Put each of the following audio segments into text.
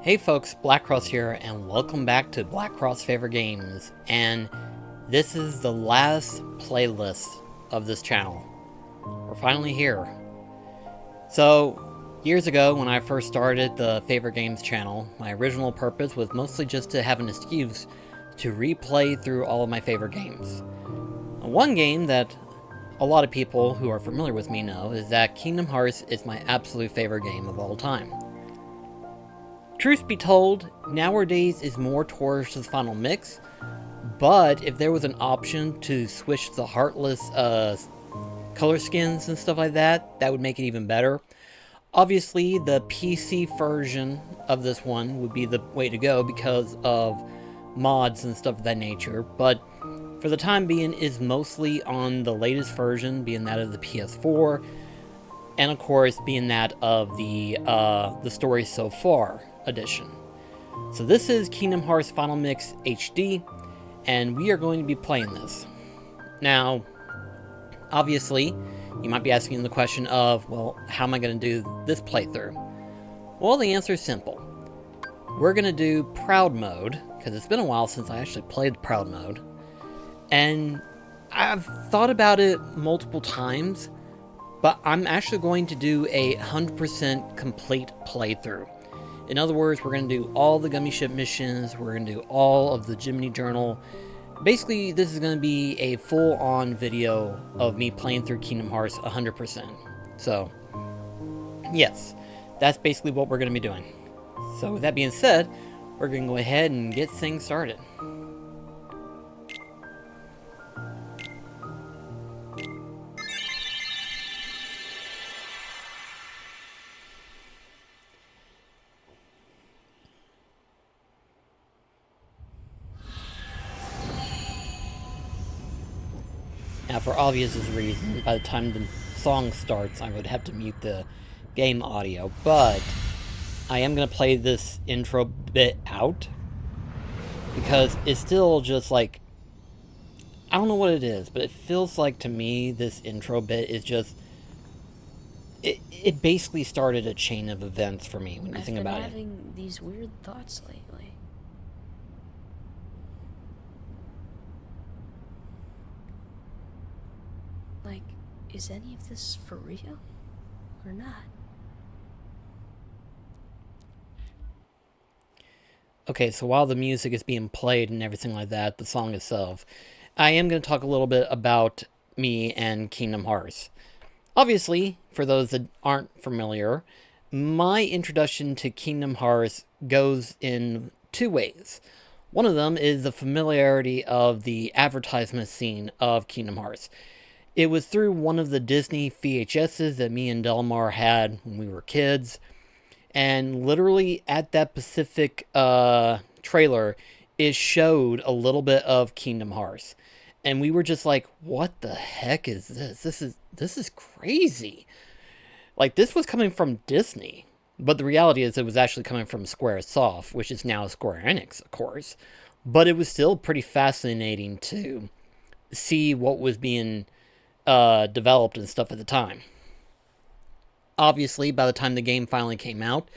Hey folks, BlackCross here, and welcome back to BlackCross Favorite Games, and this is the last playlist of this channel. We're finally here. So, years ago when I first started the Favorite Games channel, my original purpose was mostly just to have an excuse to replay through all of my favorite games. One game that a lot of people who are familiar with me know is that Kingdom Hearts is my absolute favorite game of all time. Truth be told, nowadays is more towards the final mix, but if there was an option to switch the Heartless color skins and stuff like that, that would make it even better. Obviously, the PC version of this one would be the way to go because of mods and stuff of that nature, but for the time being is mostly on the latest version, being that of the PS4, and of course being that of the Story So Far edition. So this is Kingdom Hearts Final Mix HD, and we are going to be playing this. Now, obviously, you might be asking the question of, well, how am I going to do this playthrough? Well, the answer is simple. We're going to do Proud Mode, because it's been a while since I actually played Proud Mode, and I've thought about it multiple times, but I'm actually going to do a 100% complete playthrough. In other words, we're going to do all the Gummy Ship missions, we're going to do all of the Jiminy Journal. Basically, this is going to be a full-on video of me playing through Kingdom Hearts 100%. So, yes, that's basically what we're going to be doing. So with that being said, we're going to go ahead and get things started. Now, for obvious reasons, by the time the song starts, I would have to mute the game audio, but I am going to play this intro bit out, because it's still just like, I don't know what it is, but it feels like to me this intro bit is just, it basically started a chain of events for me when you think about it. I've been having these weird thoughts lately. Like, is any of this for real? Or not? Okay, so while the music is being played and everything like that, the song itself, I am going to talk a little bit about me and Kingdom Hearts. Obviously, for those that aren't familiar, my introduction to Kingdom Hearts goes in two ways. One of them is the familiarity of the advertisement scene of Kingdom Hearts. It was through one of the Disney VHSs that me and Delmar had when we were kids, and literally at that specific trailer, it showed a little bit of Kingdom Hearts. And we were just like, what the heck is this? This is crazy. Like, this was coming from Disney. But the reality is it was actually coming from Squaresoft, which is now Square Enix, of course. But it was still pretty fascinating to see what was being developed and stuff at the time. Obviously, by the time the game finally came out,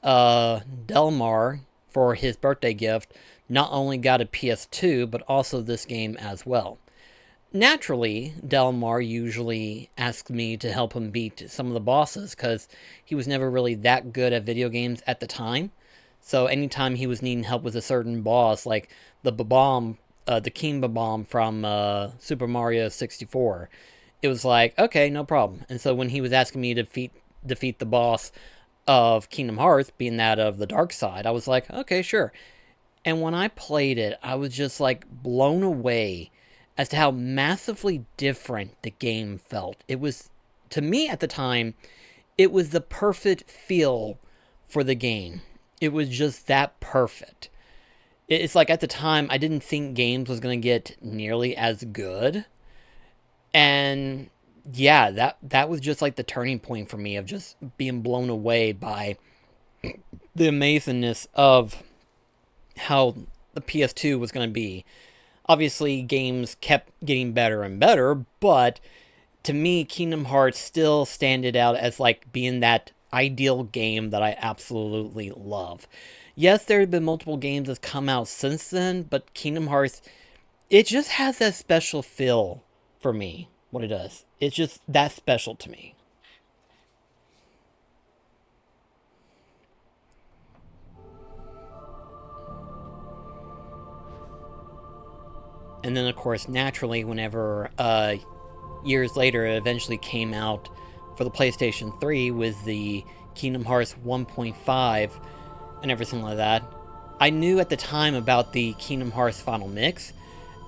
Delmar, for his birthday gift, not only got a PS2, but also this game as well. Naturally, Delmar usually asks me to help him beat some of the bosses, because he was never really that good at video games at the time. So anytime he was needing help with a certain boss, like the Bomb, the King Bomb from Super Mario 64, it was like, okay, no problem. And so when he was asking me to defeat the boss of Kingdom Hearts, being that of the dark side, I was like, okay, sure. And when I played it, I was just like blown away as to how massively different the game felt. It was, to me at the time, it was the perfect feel for the game. It was just that perfect. It's like at the time, I didn't think games was going to get nearly as good. And yeah, that was just like the turning point for me of just being blown away by the amazingness of how the PS2 was going to be. Obviously, games kept getting better and better, but to me, Kingdom Hearts still standed out as like being that ideal game that I absolutely love. Yes, there have been multiple games that's come out since then, but Kingdom Hearts, it just has that special feel for me. What it does, it's just that special to me. And then, of course, naturally, whenever years later it eventually came out for the PlayStation 3 with the Kingdom Hearts 1.5 and everything like that, I knew at the time about the Kingdom Hearts Final Mix,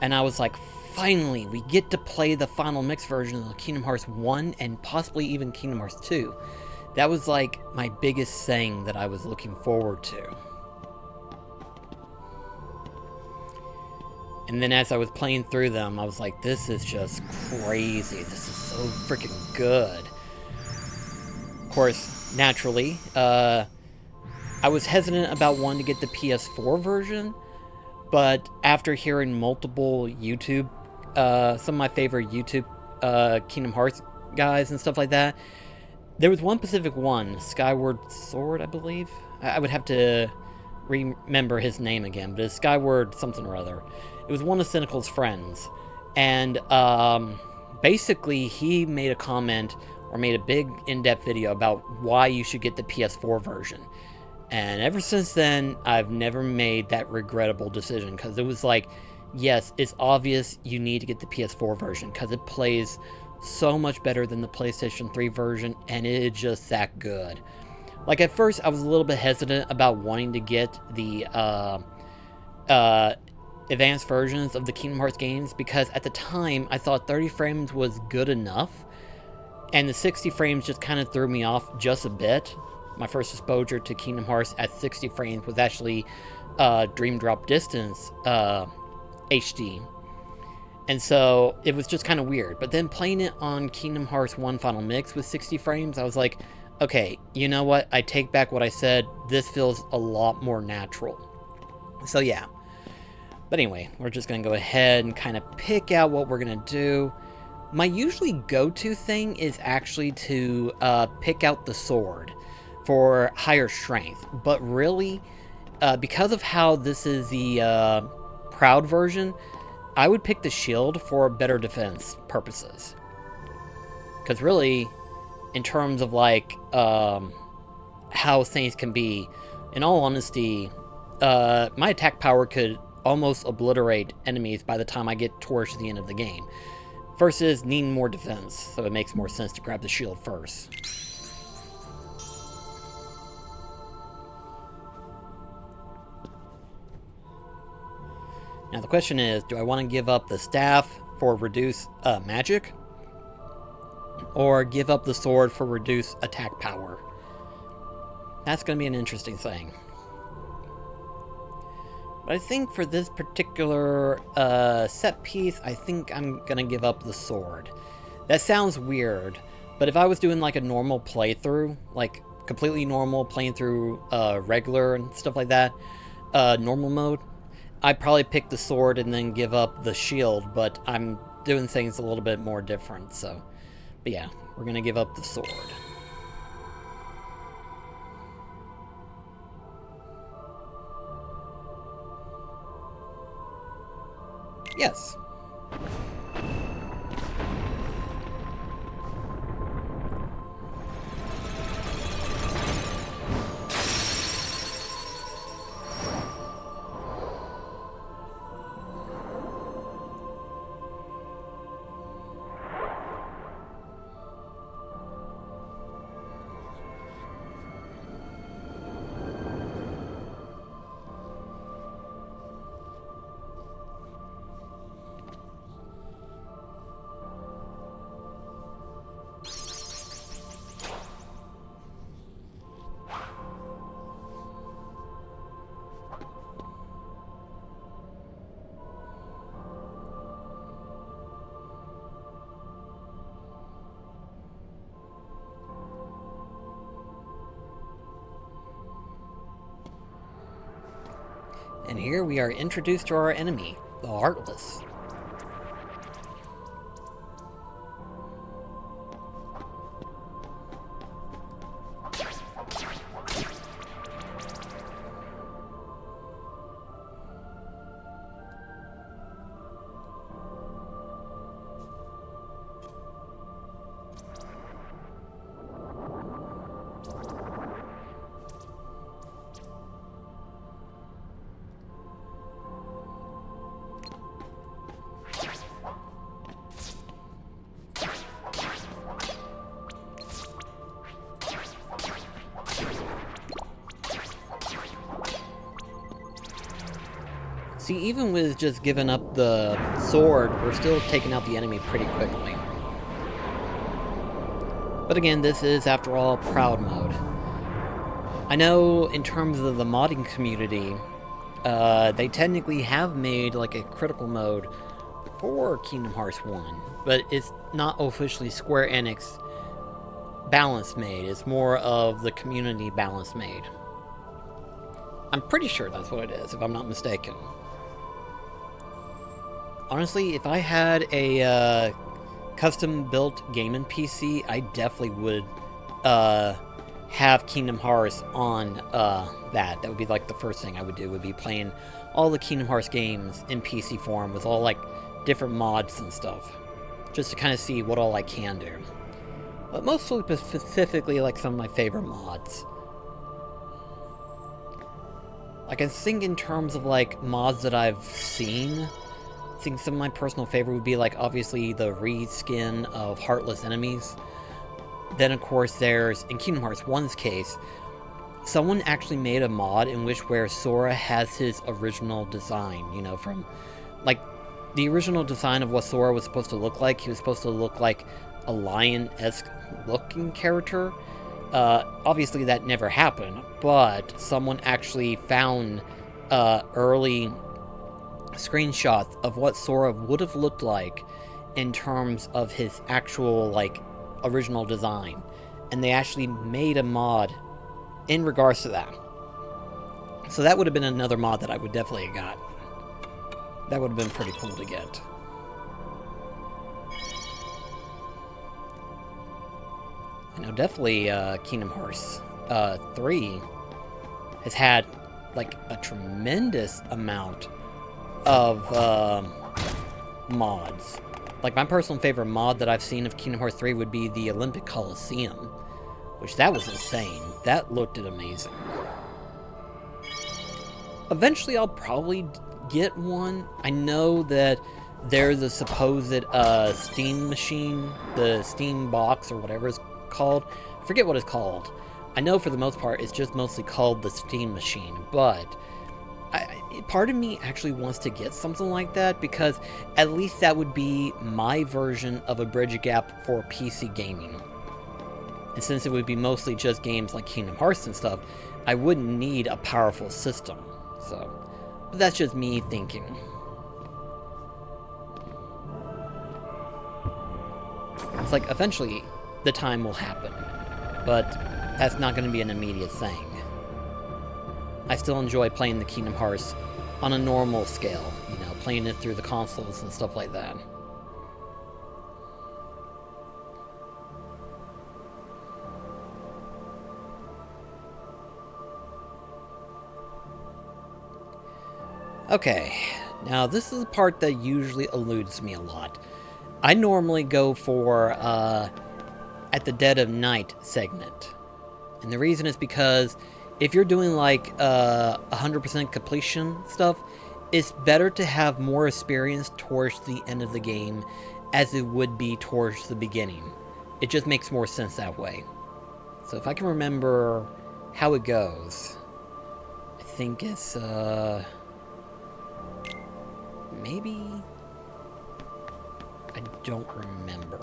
and I was like, finally, we get to play the Final Mix version of Kingdom Hearts 1 and possibly even Kingdom Hearts 2. That was like my biggest thing that I was looking forward to. And then as I was playing through them, I was like, this is just crazy. This is so freaking good. Of course, naturally, I was hesitant about wanting to get the PS4 version, but after hearing multiple YouTube, some of my favorite YouTube Kingdom Hearts guys and stuff like that, there was one specific one, Skyward Sword, I believe. I would have to remember his name again, but it's Skyward something or other. It was one of Cynical's friends, and basically he made a comment or made a big in-depth video about why you should get the PS4 version. And ever since then, I've never made that regrettable decision, because it was like, yes, it's obvious you need to get the PS4 version because it plays so much better than the PlayStation 3 version, and it is just that good. Like, at first, I was a little bit hesitant about wanting to get the advanced versions of the Kingdom Hearts games, because at the time, I thought 30 frames was good enough, and the 60 frames just kind of threw me off just a bit. My first exposure to Kingdom Hearts at 60 frames was actually Dream Drop Distance HD. And so it was just kind of weird. But then playing it on Kingdom Hearts 1 Final Mix with 60 frames, I was like, okay, you know what? I take back what I said. This feels a lot more natural. So yeah. But anyway, we're just going to go ahead and kind of pick out what we're going to do. My usually go-to thing is actually to pick out the sword for higher strength. But really, because of how this is the Proud version, I would pick the shield for better defense purposes. Because really, in terms of like how things can be, in all honesty, my attack power could almost obliterate enemies by the time I get towards the end of the game. Versus needing more defense, so it makes more sense to grab the shield first. Now the question is, do I want to give up the staff for reduced magic? Or give up the sword for reduced attack power? That's going to be an interesting thing. But I think for this particular set piece, I think I'm going to give up the sword. That sounds weird, but if I was doing like a normal playthrough, like completely normal, playing through regular and stuff like that, normal mode, I'd probably pick the sword and then give up the shield, but I'm doing things a little bit more different, so. But yeah, we're going to give up the sword. Yes. And here we are introduced to our enemy, the Heartless. See, even with just giving up the sword, we're still taking out the enemy pretty quickly. But again, this is, after all, Proud Mode. I know in terms of the modding community, they technically have made like a critical mode for Kingdom Hearts 1, but it's not officially Square Enix balance made. It's more of the community balance made. I'm pretty sure that's what it is, if I'm not mistaken. Honestly, if I had a custom-built gaming PC, I definitely would have Kingdom Hearts on that. That would be like the first thing I would do, would be playing all the Kingdom Hearts games in PC form with all like different mods and stuff, just to kind of see what all I can do. But mostly specifically like some of my favorite mods. Like I think in terms of like mods that I've seen, I think some of my personal favorite would be like obviously the reskin of Heartless Enemies. Then of course there's, in Kingdom Hearts 1's case, someone actually made a mod in which where Sora has his original design, you know, from like the original design of what Sora was supposed to look like. He was supposed to look like a lion-esque looking character. Obviously that never happened, but someone actually found early screenshots of what Sora would have looked like in terms of his actual like original design, and they actually made a mod in regards to that. So that would have been another mod that I would definitely have got. That would have been pretty cool to get. I know definitely Kingdom Hearts 3 has had like a tremendous amount of mods. Like my personal favorite mod that I've seen of Kingdom Hearts 3 would be the Olympic Coliseum, which that was insane. That looked amazing. Eventually I'll probably get one. I know that there's a supposed Steam machine, the Steam box or whatever it's called. I forget what it's called. I know for the most part it's just mostly called the Steam machine, but part of me actually wants to get something like that, because at least that would be my version of a bridge gap for PC gaming. And since it would be mostly just games like Kingdom Hearts and stuff, I wouldn't need a powerful system. So, but that's just me thinking. It's like, eventually, the time will happen. But that's not going to be an immediate thing. I still enjoy playing the Kingdom Hearts on a normal scale, you know, playing it through the consoles and stuff like that. Okay, now this is the part that usually eludes me a lot. I normally go for at the dead of night segment. And the reason is because if you're doing like 100% completion stuff, it's better to have more experience towards the end of the game as it would be towards the beginning. It just makes more sense that way. So if I can remember how it goes, I think it's maybe, I don't remember.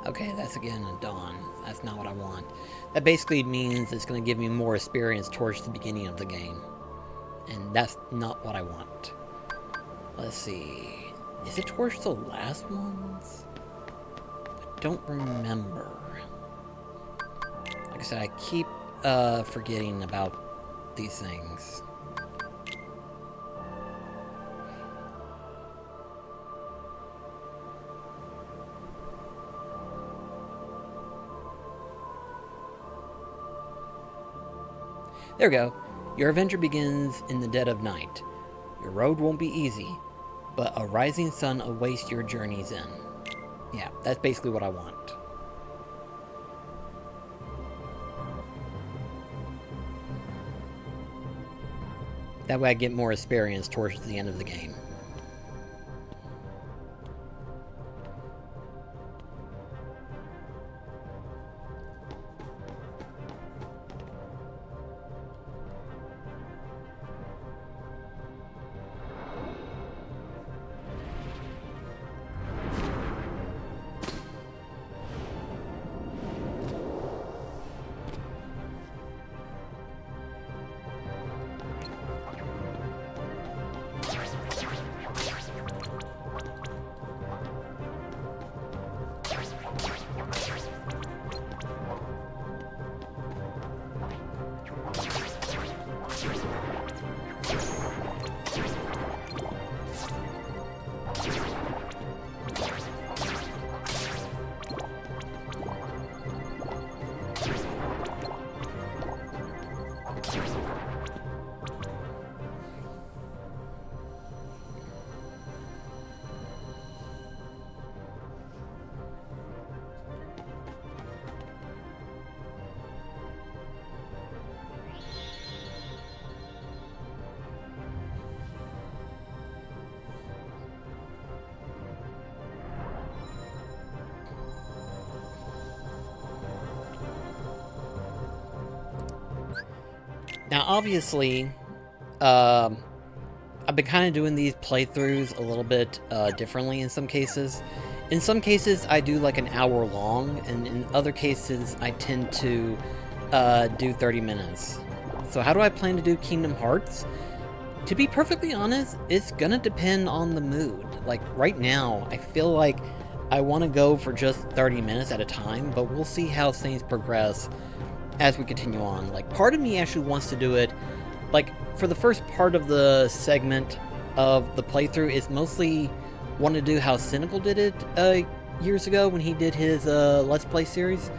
Okay, that's again a dawn. That's not what I want. That basically means it's going to give me more experience towards the beginning of the game. And that's not what I want. Let's see. Is it towards the last ones? I don't remember. Like I said, I keep forgetting about these things. There we go. Your adventure begins in the dead of night. Your road won't be easy, but a rising sun awaits your journey's end. Yeah, that's basically what I want. That way I get more experience towards the end of the game. Now, obviously, I've been kind of doing these playthroughs a little bit differently in some cases. In some cases, I do like an hour long, and in other cases, I tend to do 30 minutes. So how do I plan to do Kingdom Hearts? To be perfectly honest, it's gonna depend on the mood. Like, right now, I feel like I want to go for just 30 minutes at a time, but we'll see how things progress as we continue on. Like, part of me actually wants to do it, like, for the first part of the segment of the playthrough, is mostly want to do how Cynical did it years ago when he did his Let's Play series,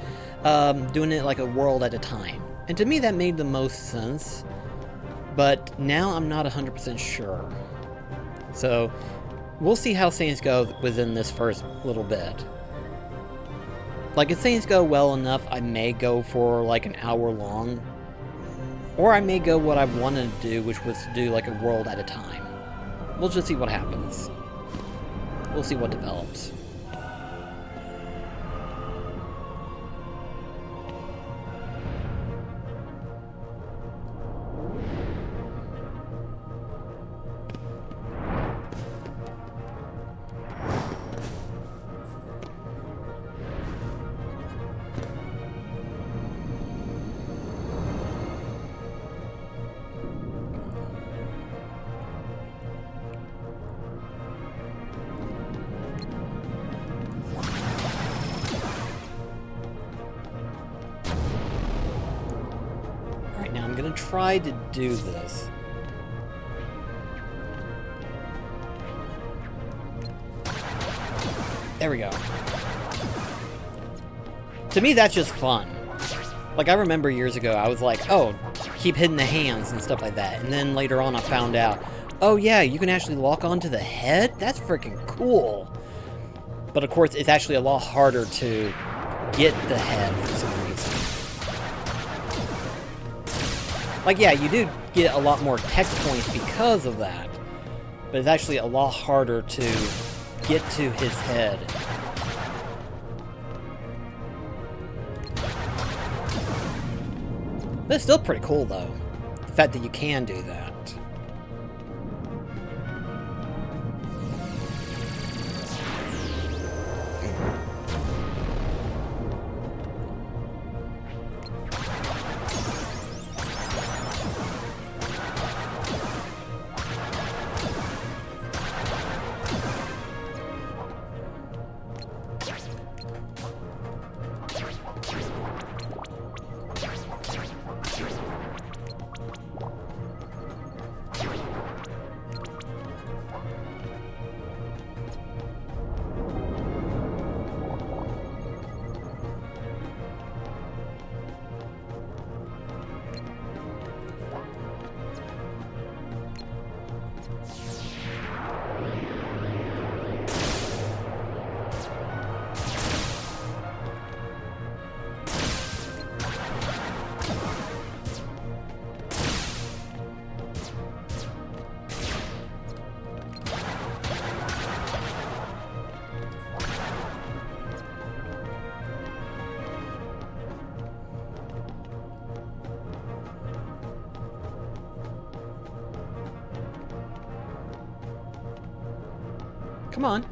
doing it like a world at a time. And to me, that made the most sense, but now I'm not 100% sure. So, we'll see how things go within this first little bit. Like, if things go well enough, I may go for like an hour long. Or I may go what I wanted to do, which was to do like a world at a time. We'll just see what happens. We'll see what develops. I'm gonna try to do this. There we go. To me, that's just fun. Like, I remember years ago, I was like, oh, keep hitting the hands and stuff like that. And then later on, I found out, oh yeah, you can actually lock onto the head? That's freaking cool. But of course, it's actually a lot harder to get the head for some reason. Like, yeah, you do get a lot more tech points because of that, but it's actually a lot harder to get to his head. But it's still pretty cool, though, the fact that you can do that. Come on.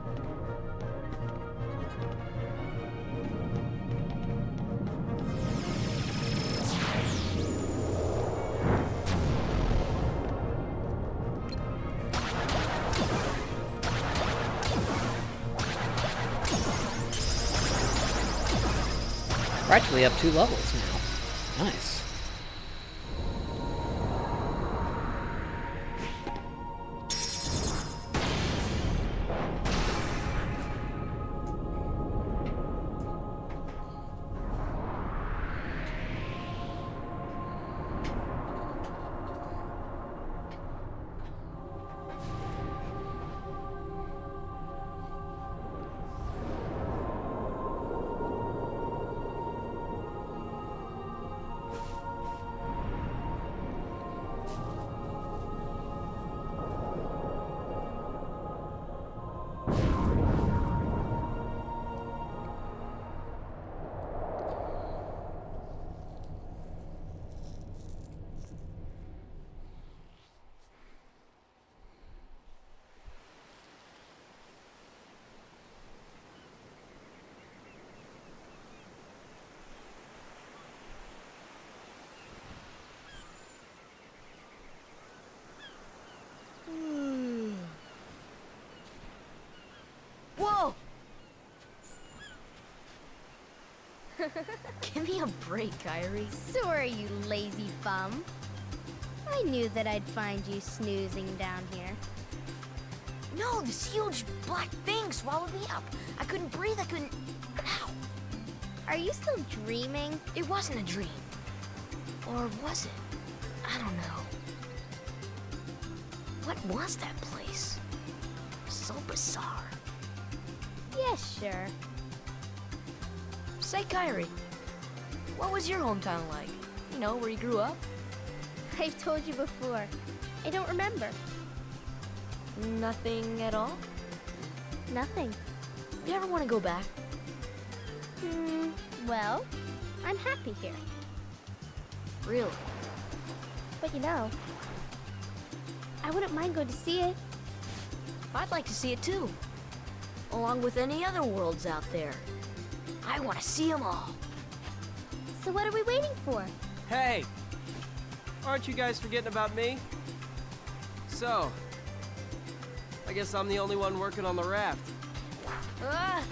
We're actually up 2 levels now. Nice. Whoa! Give me a break, Kyrie. Sorry, you lazy bum. I knew that I'd find you snoozing down here. No, this huge black thing swallowed me up. I couldn't breathe, I couldn't... Ow! Are you still dreaming? It wasn't a dream. Or was it? I don't know. What was that place? So bizarre. Yeah, sure. Say, Kyrie, what was your hometown like? You know, where you grew up? I've told you before. I don't remember. Nothing at all? Nothing. You ever want to go back? Well, I'm happy here. Really? But you know, I wouldn't mind going to see it. I'd like to see it too. Along with any other worlds out there. I want to see them all. So what are we waiting for? Hey! Aren't you guys forgetting about me? So, I guess I'm the only one working on the raft. Ah!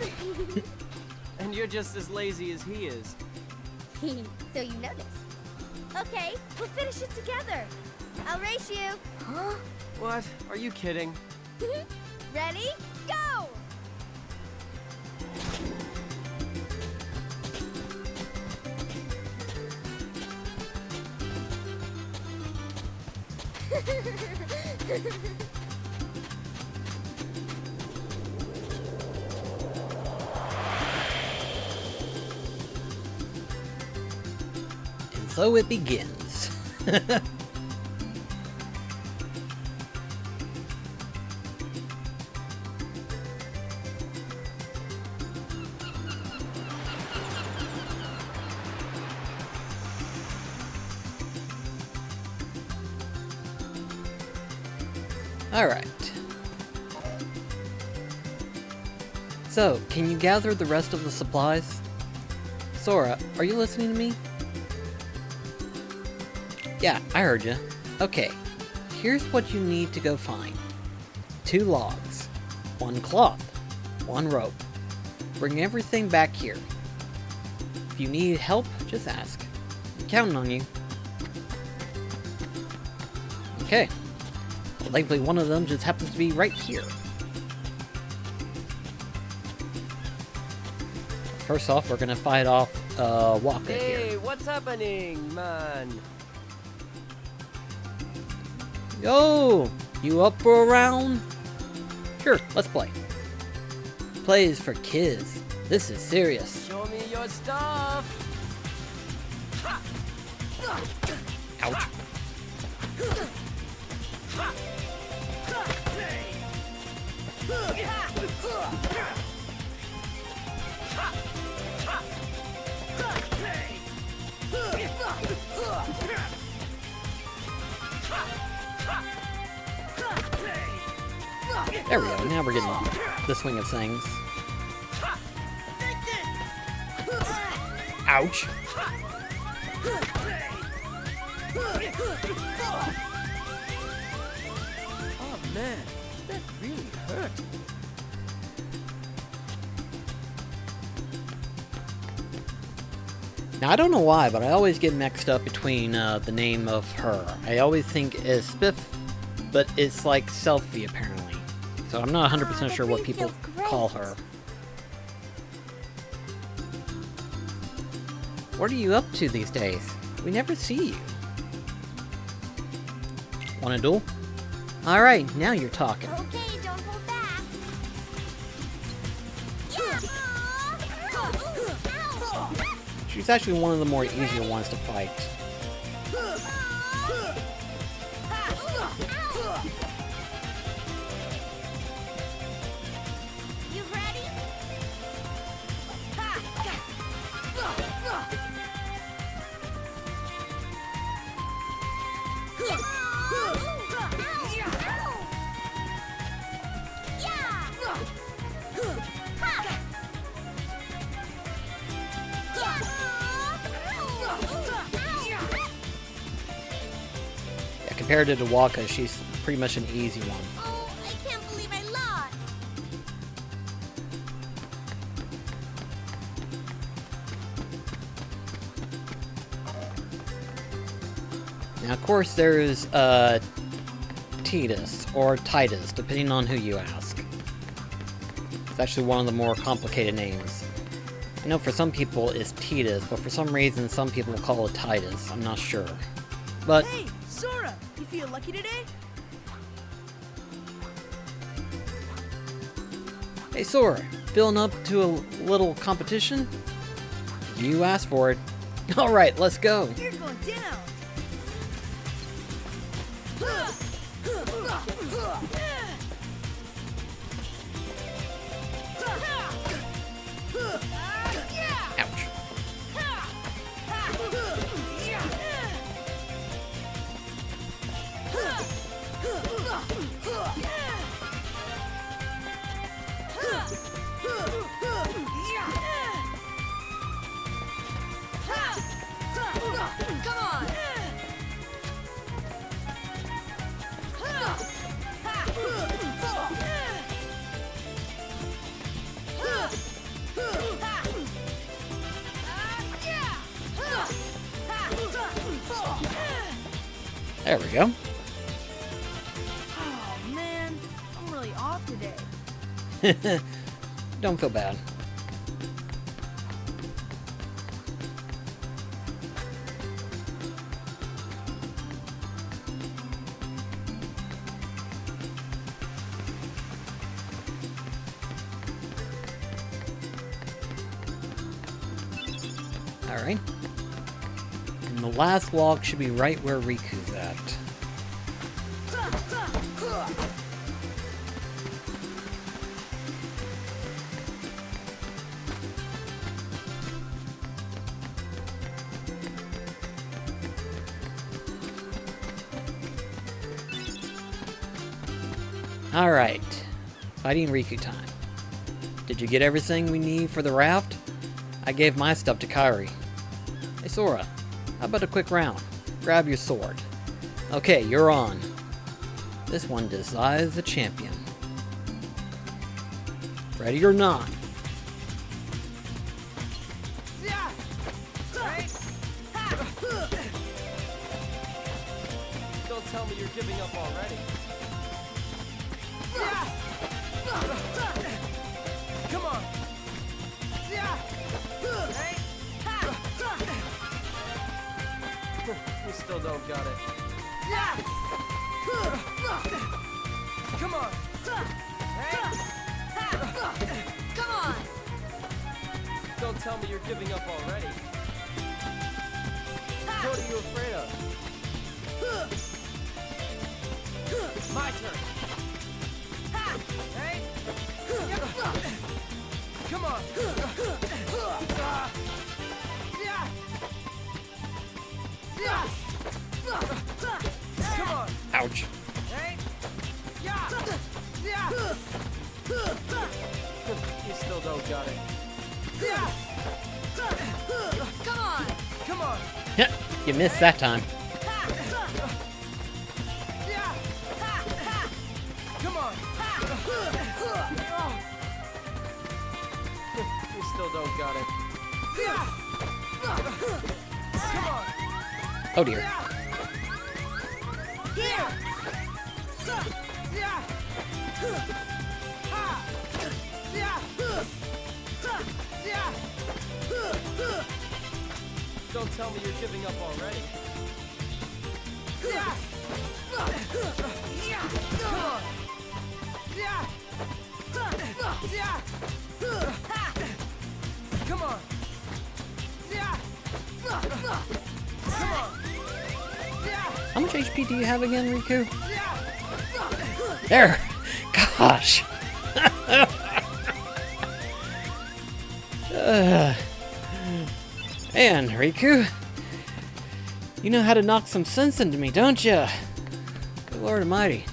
And you're just as lazy as he is. So you noticed. Okay, we'll finish it together. I'll race you. Huh? What? Are you kidding? Ready? Go! And so it begins. Alright. So, can you gather the rest of the supplies? Sora, are you listening to me? Yeah, I heard you. Okay, here's what you need to go find. 2 logs, 1 cloth, 1 rope. Bring everything back here. If you need help, just ask. I'm counting on you. Okay. Well, thankfully one of them just happens to be right here. First off, we're gonna fight off Waka Hey, here. what's happening, man? Yo! You up for a round? Sure, let's play. Play is for kids. This is serious. Show me your stuff! Ouch. There we go, now we're getting the swing of things. Ouch. Oh man, that really hurt. Now, I don't know why, but I always get mixed up between the name of her. I always think it's Spiff, but it's like Selfie, apparently. So I'm not 100% sure what people call her. What are you up to these days? We never see you. Want a duel? Alright, now you're talking. Okay, don't hold back. She's actually one of the more easier ones to fight. You ready? Yeah, compared to Dewaka, she's pretty much an easy one. Oh, I can't believe I lost. Now, of course, there's Titus, or Titus, depending on who you ask. It's actually one of the more complicated names. I know for some people it's Titus, but for some reason some people call it Titus. I'm not sure. But Hey, Sora, you feel lucky today? hey, Sora, feeling up to a little competition? You asked for it. All right, let's go. You're going down. Ouch. Come on! There we go. Oh man, I'm really off today. Don't feel bad. Alright. And the last log should be right where Riku's at. Alright. Fighting Riku time. Did you get everything we need for the raft? I gave my stuff to Kairi. Hey Sora, how about a quick round? Grab your sword. Okay, you're on. This one decides the champion. Ready or not? Don't tell me you're giving up already. Come on. You still don't got it. Come on. Come on! Don't tell me you're giving up already. What are you afraid of? It's my turn. Hey! Come on! Come on! Ouch. Hey! Yeah! You still don't got it. Come on! Come on! You missed that time. Come on! You still don't got it. Come on! Oh dear. Don't tell me you're giving up already. Come on! Come on! Come on! How much HP do you have again, Riku? There! Gosh! Man, Riku, you know how to knock some sense into me, don't you? Good Lord Almighty.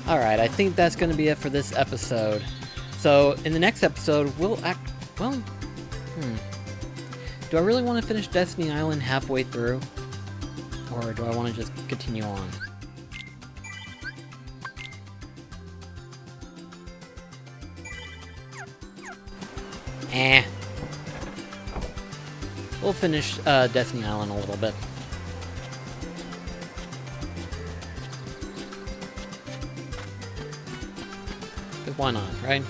Alright, I think that's going to be it for this episode. So, in the next episode, we'll do I really want to finish Destiny Island halfway through? Or do I want to just continue on? We'll finish Destiny Island a little bit. Because why not, right?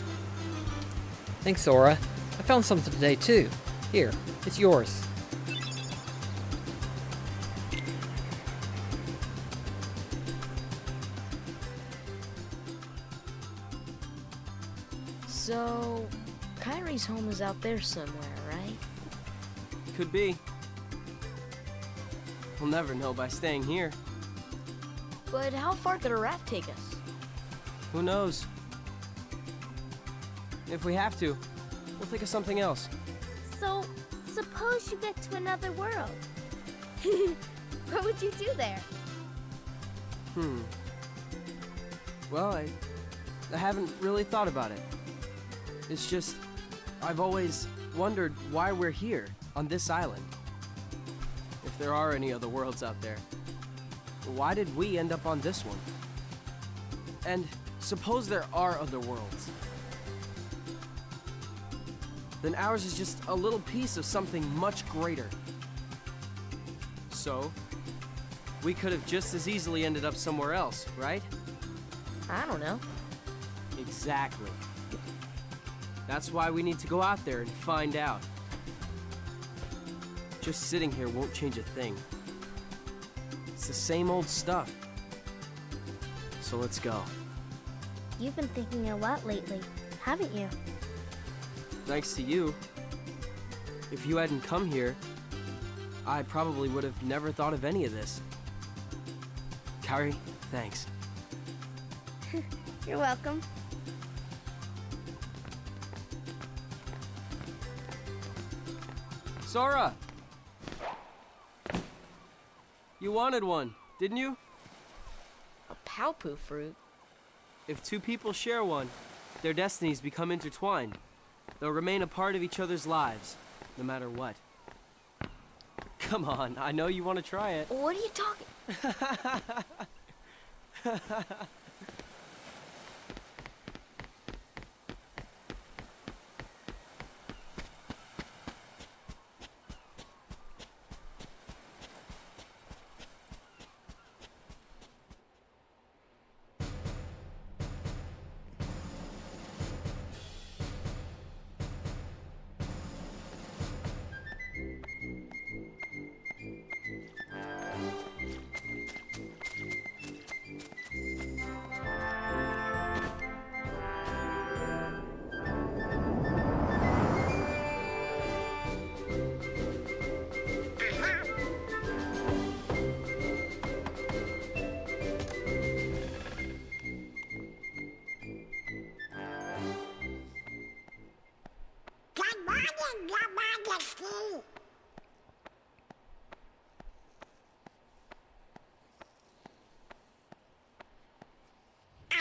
Thanks, Sora. I found something today, too. Here, it's yours. So, Kyrie's home is out there somewhere, right? Could be. We'll never know by staying here. But how far could a raft take us? Who knows? If we have to, we'll think of something else. So, suppose you get to another world. What would you do there? Well, I haven't really thought about it. It's just, I've always wondered why we're here, on this island. If there are any other worlds out there, why did we end up on this one? And suppose there are other worlds. Then ours is just a little piece of something much greater. So, we could have just as easily ended up somewhere else, right? I don't know. Exactly. That's why we need to go out there and find out. Just sitting here won't change a thing. It's the same old stuff. So let's go. You've been thinking a lot lately, haven't you? Thanks to you. If you hadn't come here, I probably would have never thought of any of this. Kairi, thanks. You're welcome. Sora! You wanted one, didn't you? A Palpu fruit? If two people share one, their destinies become intertwined. They'll remain a part of each other's lives, no matter what. Come on, I know you want to try it. What are you talking?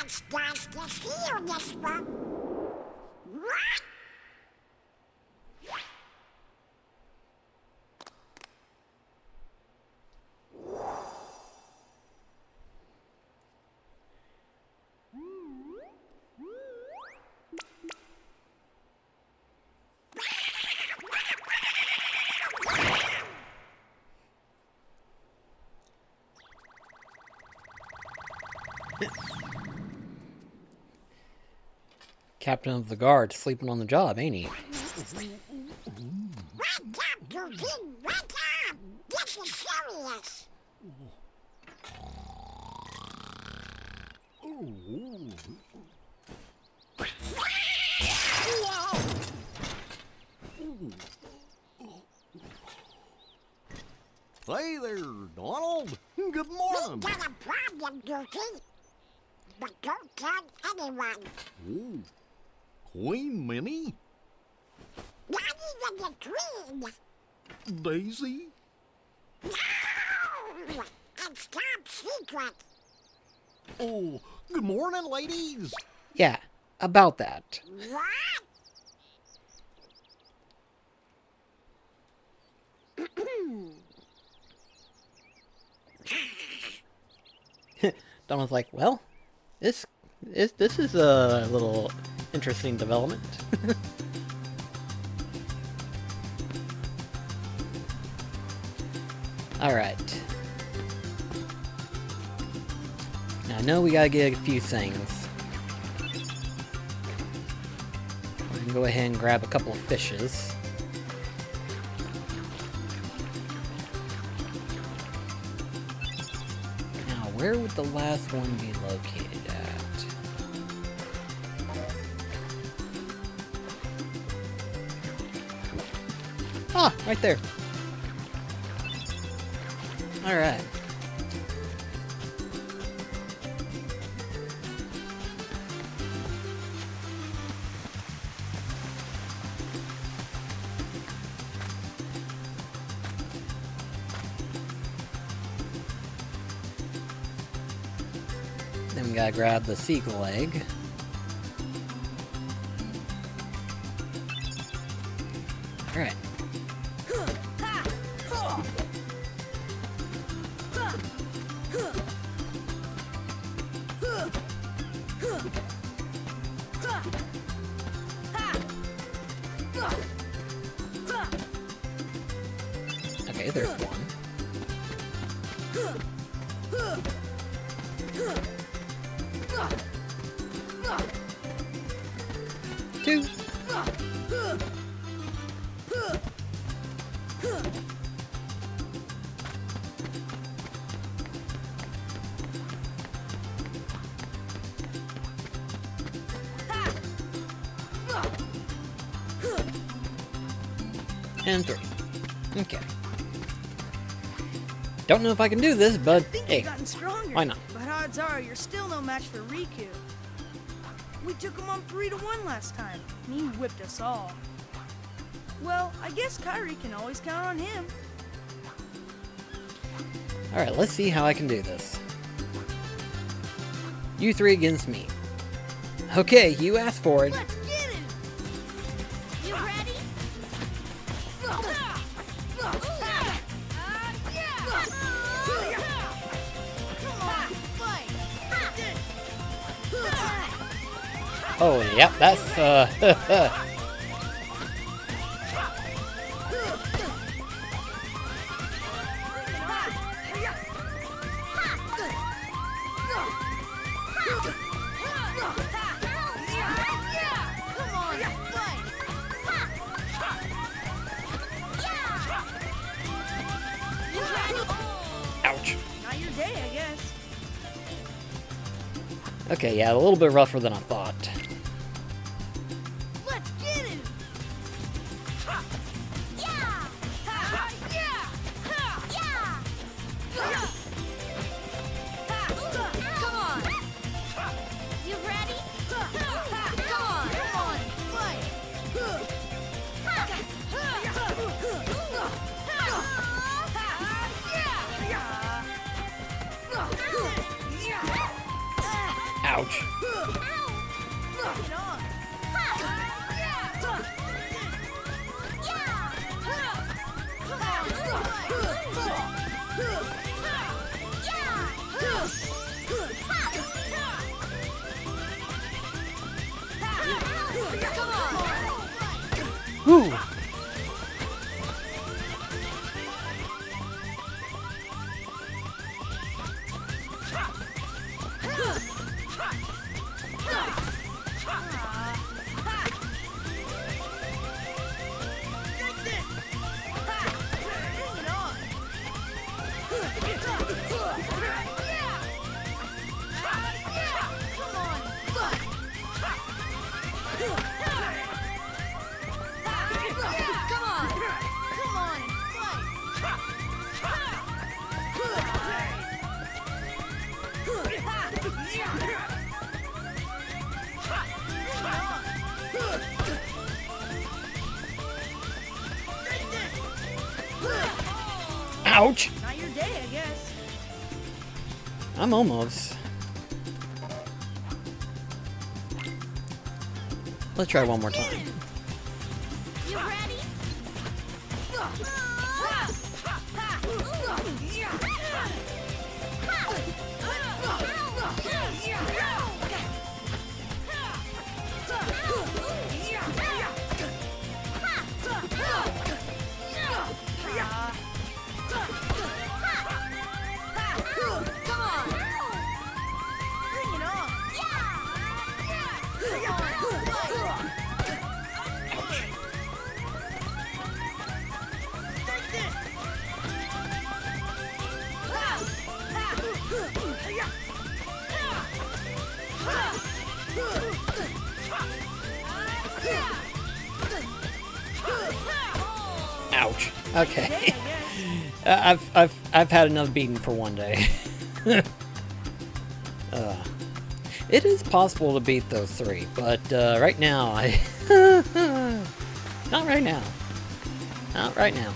much does this heal this one? What? Captain of the guard sleeping on the job, ain't he? Wake up, Goofy! Wake up! This is serious! Hey there, Donald. Good We morning. got a problem, Goofy. But don't tell anyone. Ooh, Queen Minnie? Not even the Queen. Daisy? No! It's top secret. Oh, good morning, ladies. Yeah, about that. What? Donald's like, well, this is a little interesting development. Alright. Now I know we gotta get a few things. We can go ahead and grab a couple of fishes. Now, where would the last one be located at? Ah, right there. Alright. Then we gotta grab the seagull egg. Alright. Okay, there's one. Two. And three. Okay. Don't know if I can do this, but I think hey, you've gotten stronger. why not? But odds are you're still no match for Riku. We took him on 3-1 last time, and he whipped us all. Well, I guess Kairi can always count on him. Alright, let's see how I can do this. You three against me. Okay, you asked for it. Let's get him! You ready? Oh, yep, that's, ouch. Not your day, I guess. Okay, yeah, a little bit rougher than I thought. Let's get him! Yeah! Yeah! Yeah! Come on! You ready? Come on! Fight! Ouch. Get on. Whew. Ouch! Not your day, I guess. I'm almost. Let's try one more time. You ready? Bring it on. Take this. Ouch. Okay. Day, I guess. I've had enough beating for one day. It is possible to beat those three, but right now I not right now. Not right now.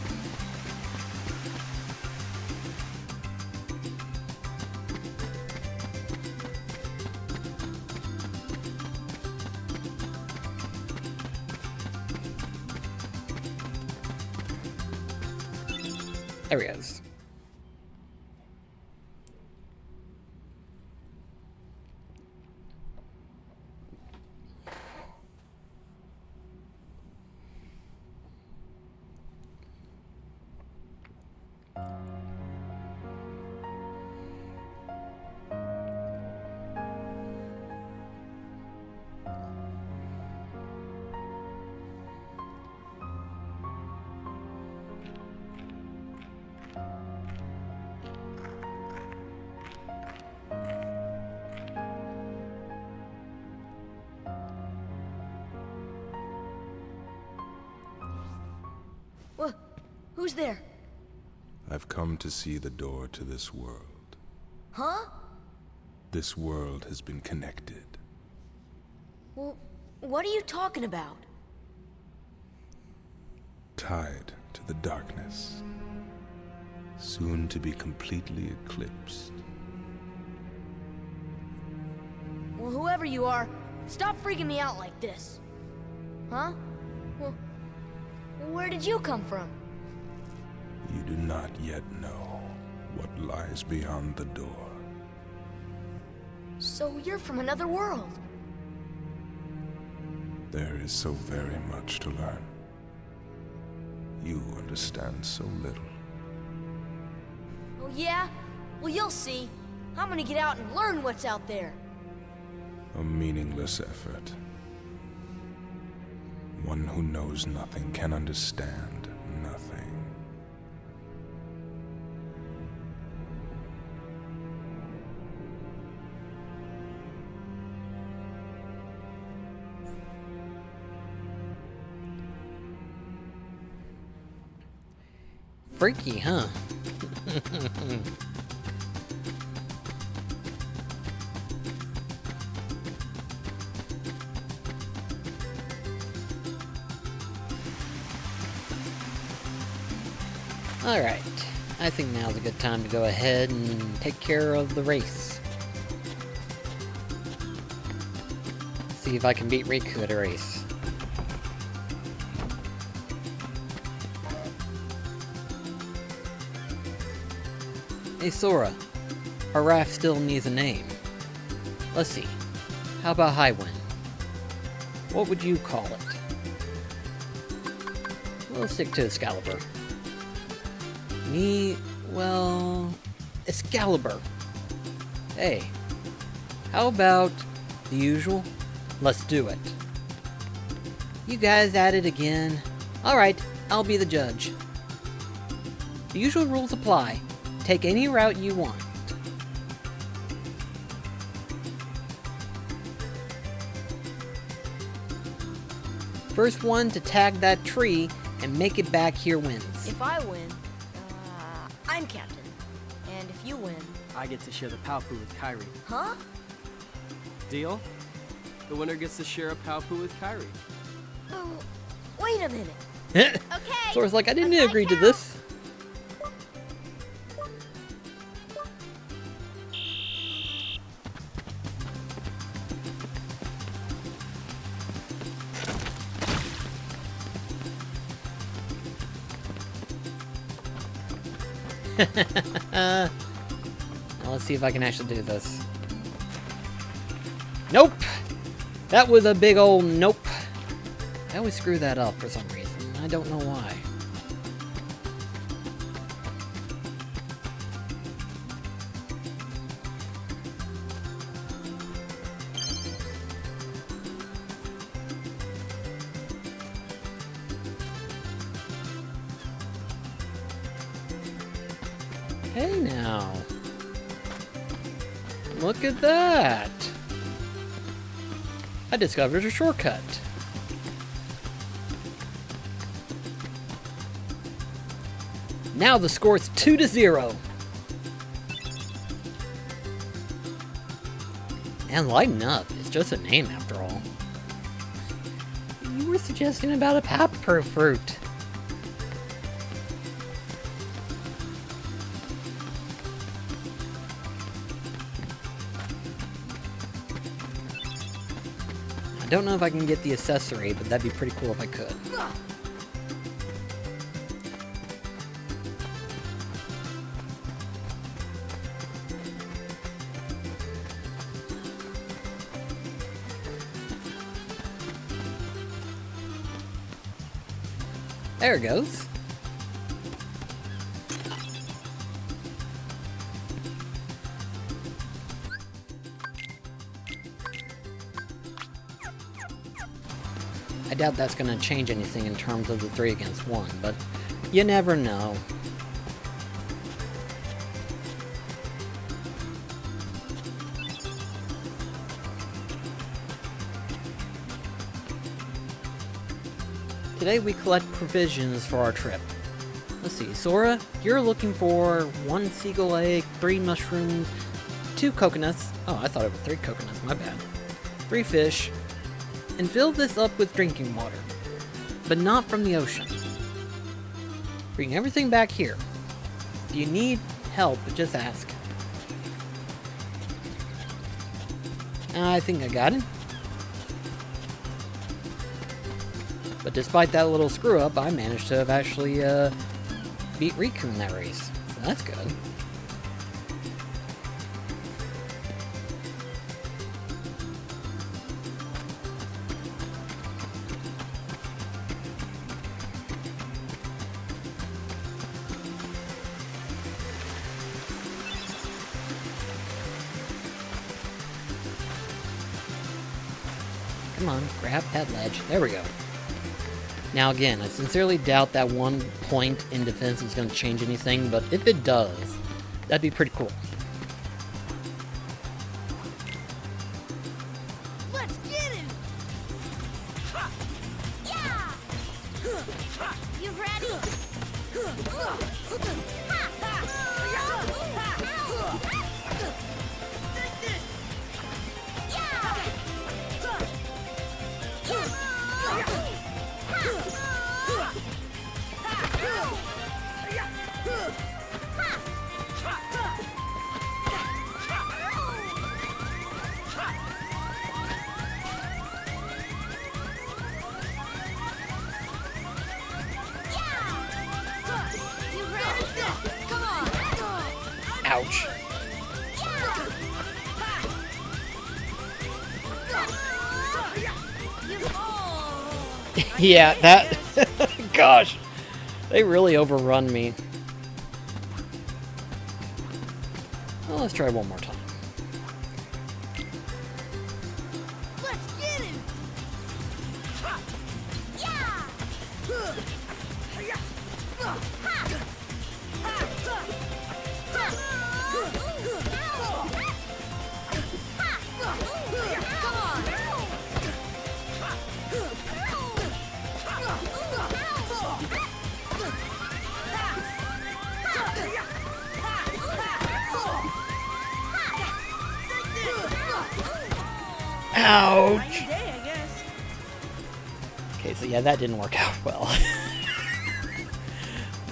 There he is. Well, who's there? I've come to see the door to this world. Huh? This world has been connected. Well, what are you talking about? Tied to the darkness. Soon to be completely eclipsed. Well, whoever you are, stop freaking me out like this. Huh? Well, where did you come from? You do not yet know what lies beyond the door. So you're from another world. There is so very much to learn. You understand so little. Oh yeah? Well, you'll see. I'm gonna get out and learn what's out there. A meaningless effort. One who knows nothing can understand nothing. Freaky, huh? Alright, I think now's a good time to go ahead and take care of the race. See if I can beat Riku at a race. Hey Sora, our raft still needs a name. Let's see. How about Highwind? What would you call it? We'll stick to Excalibur. Me, well, Excalibur. Hey, how about the usual? Let's do it. You guys at it again? Alright, I'll be the judge. The usual rules apply. Take any route you want. First one to tag that tree and make it back here wins. If I win, I'm captain. And if you win... I get to share the Palpu with Kairi. Huh? Deal? The winner gets to share a Palpu with Kairi. Oh, wait a minute. Okay. Sora's like, I didn't on my agree to count. this. Now let's see if I can actually do this. Nope! That was a big old nope. I always screw that up for some reason. I don't know why. Hey now. Look at that. I discovered a shortcut. Now the score is 2-0. And lighten up. It's just a name after all. You were suggesting about a pepper fruit. I don't know if I can get the accessory, but that'd be pretty cool if I could. There it goes. I doubt that's going to change anything in terms of the 3 against 1, but you never know. Today we collect provisions for our trip. Let's see, Sora, you're looking for 1 seagull egg, 3 mushrooms, 2 coconuts. Oh, I thought it was 3 coconuts, my bad. 3 fish, and fill this up with drinking water, but not from the ocean. Bring everything back here. If you need help, just ask. I think I got it. But despite that little screw up, I managed to have actually beat Riku in that race. So that's good. Come on, grab that ledge. There we go. Now again, I sincerely doubt that 1 point in defense is going to change anything, but if it does, that'd be pretty cool. Let's get him! Yeah! You ready? Yeah, that... Gosh! They really overrun me. Well, let's try one more time. Let's get him! Ouch! Rainy day, I guess. Okay, so yeah, that didn't work out well.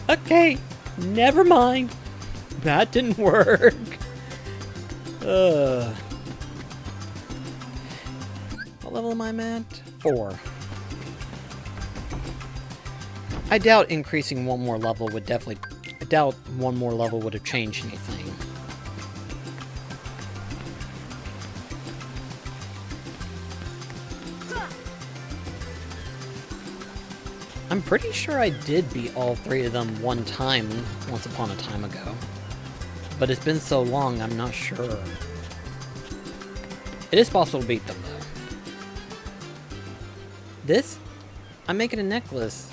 Okay, never mind. That didn't work. What level am I at? 4. I doubt increasing one more level would definitely... I doubt one more level would have changed anything. I'm pretty sure I did beat all 3 of them one time, once upon a time ago. But it's been so long, I'm not sure. It is possible to beat them, though. This? I'm making a necklace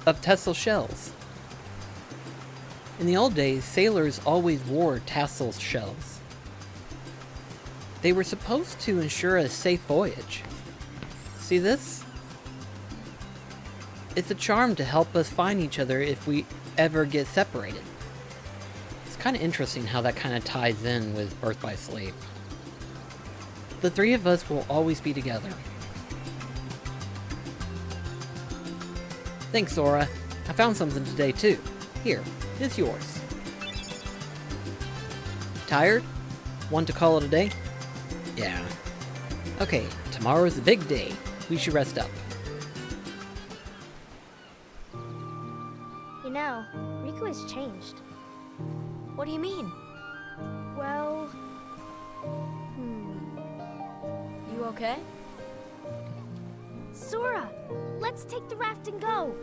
of tassel shells. In the old days, sailors always wore tassel shells. They were supposed to ensure a safe voyage. See this? It's a charm to help us find each other if we ever get separated. It's kind of interesting how that kind of ties in with Birth by Sleep. The 3 of us will always be together. Thanks, Sora. I found something today, too. Here, it's yours. Tired? Want to call it a day? Yeah. Okay, tomorrow's the big day. We should rest up. You know, Riku has changed. What do you mean? Well... You okay? Sora, let's take the raft and go.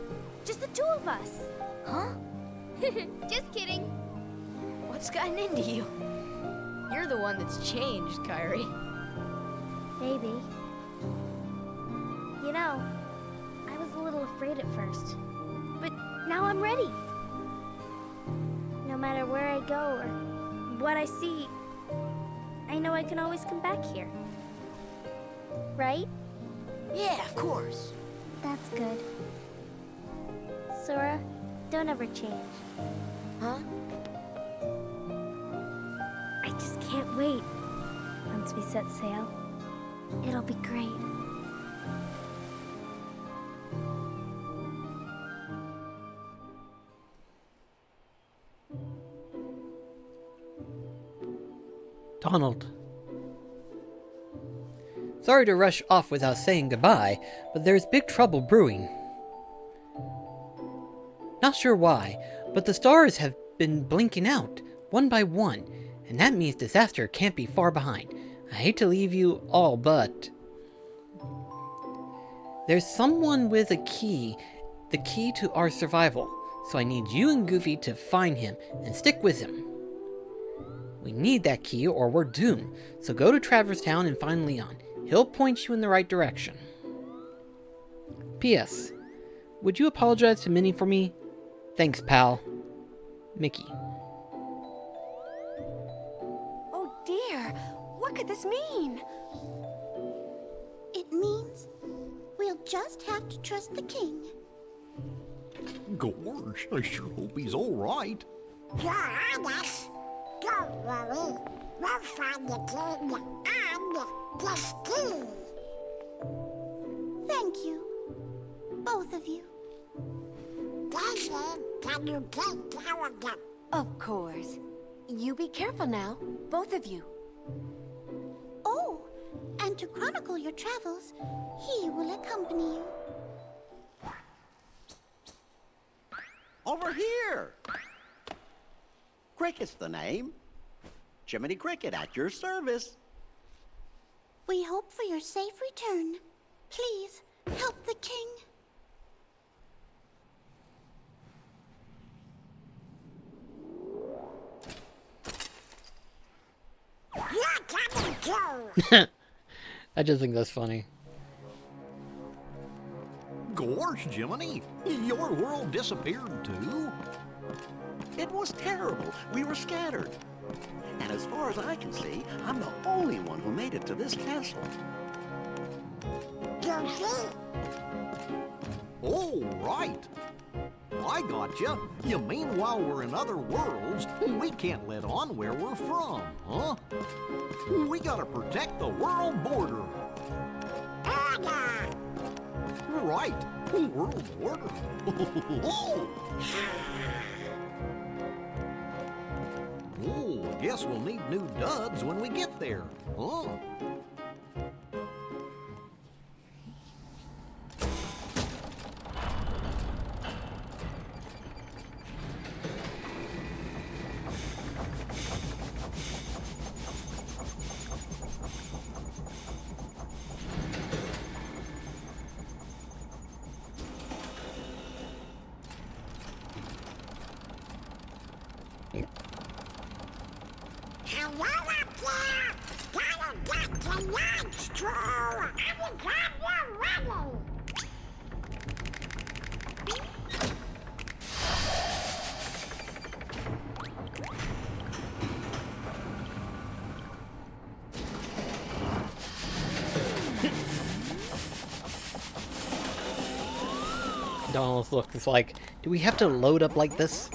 Just the 2 of us. Huh? Just kidding. What's gotten into you? You're the one that's changed, Kairi. Maybe. You know, I was a little afraid at first. But now I'm ready. No matter where I go or what I see, I know I can always come back here. Right? Yeah, of course. That's good. Sora, don't ever change. Huh? I just can't wait. Once we set sail, it'll be great. Donald. Sorry to rush off without saying goodbye, but there's big trouble brewing. Not sure why, but the stars have been blinking out, one by one, and that means disaster can't be far behind. I hate to leave you all, but... There's someone with a key, the key to our survival, so I need you and Goofy to find him and stick with him. We need that key or we're doomed, so go to Traverse Town and find Leon. He'll point you in the right direction. P.S. Would you apologize to Minnie for me? Thanks, pal. Mickey. Oh dear, what could this mean? It means we'll just have to trust the king. Gorge, I sure hope he's all right. You're on us. Don't worry. We'll find the king and this key. Thank you. Both of you. Daisy, can you take care of them? Of course. You be careful now, both of you. Oh, and to chronicle your travels, he will accompany you. Over here! Cricket's the name. Jiminy Cricket at your service. We hope for your safe return. Please, Help the king. You're coming too. I just think that's funny. Gosh, Jiminy, your world disappeared too? It was terrible. We were scattered. And as far as I can see, I'm the only one who made it to this castle. Goofy. Oh, right. I gotcha. You mean while we're in other worlds, we can't let on where we're from, huh? We gotta protect the world border. Order. Right, world border. Oh, I guess we'll need new duds when we get there, huh? Hello up there. Gotta get to lunch, True. I'm glad you're ready. Donald's look is like, do we have to load up like this?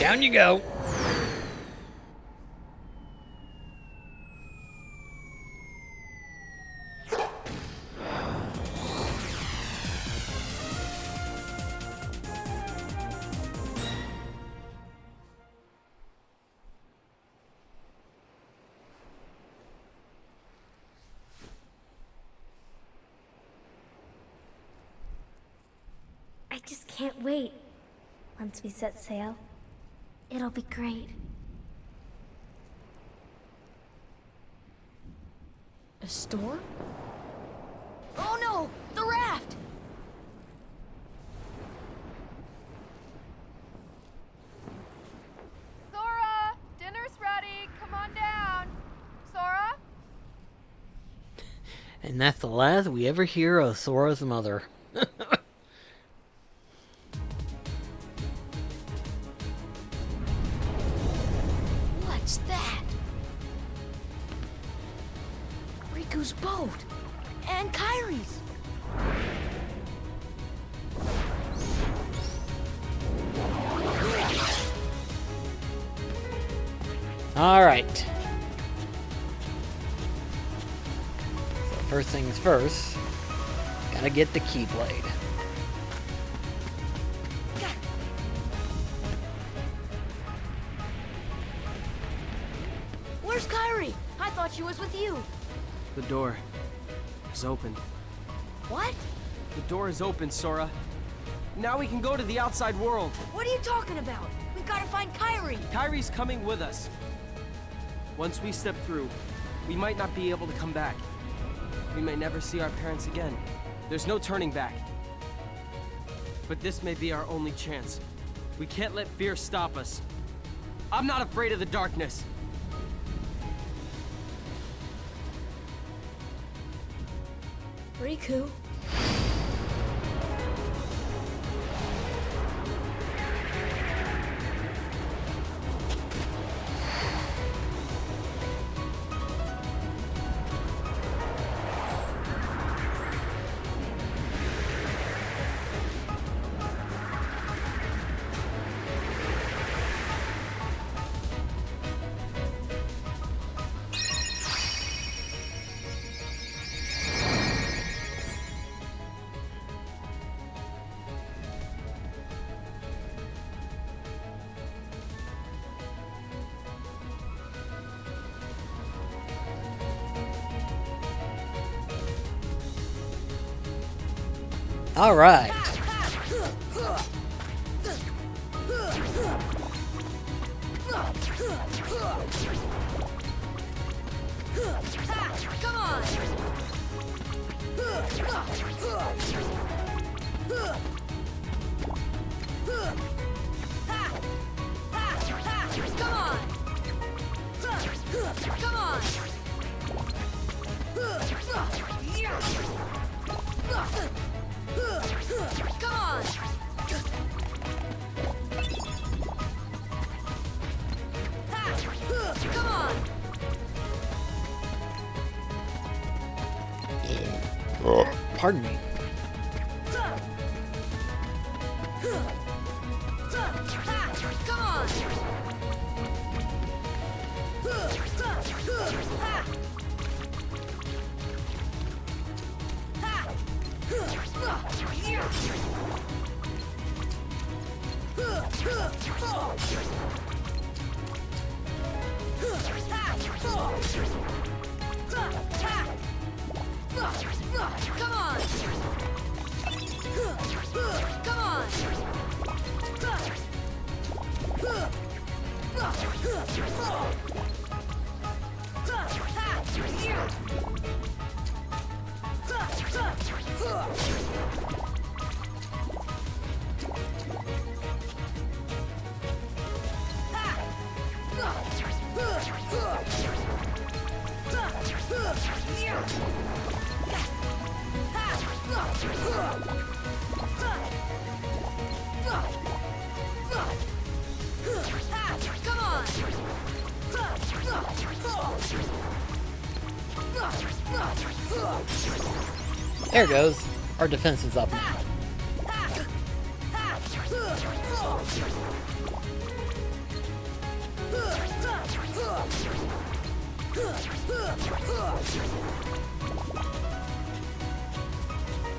Down you go. I just can't wait. Once we set sail, it'll be great. A storm? Oh no! The raft! Sora! Dinner's ready! Come on down! Sora? And that's the last we ever hear of Sora's mother. What's that? Riku's boat! And Kairi's! Alright. So first things first, gotta get the Keyblade. Where's Kairi? I thought she was with you. The door is open. What? The door is open, Sora. Now we can go to the outside world. What are you talking about? We gotta find Kairi. Kairi's coming with us. Once we step through, we might not be able to come back. We may never see our parents again. There's no turning back. But this may be our only chance. We can't let fear stop us. I'm not afraid of the darkness. Riku. Alright. Come on! Come on! Come on! Come on! Come on! Pardon me. Come on! Come on! Come on! Come on! There it goes. Our defense is up now.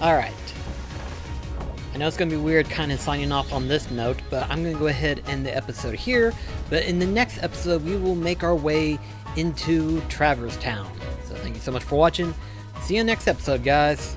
Alright. I know it's going to be weird kind of signing off on this note, but I'm going to go ahead and end the episode here. But in the next episode, we will make our way into Traverse Town. So thank you so much for watching. See you next episode, guys.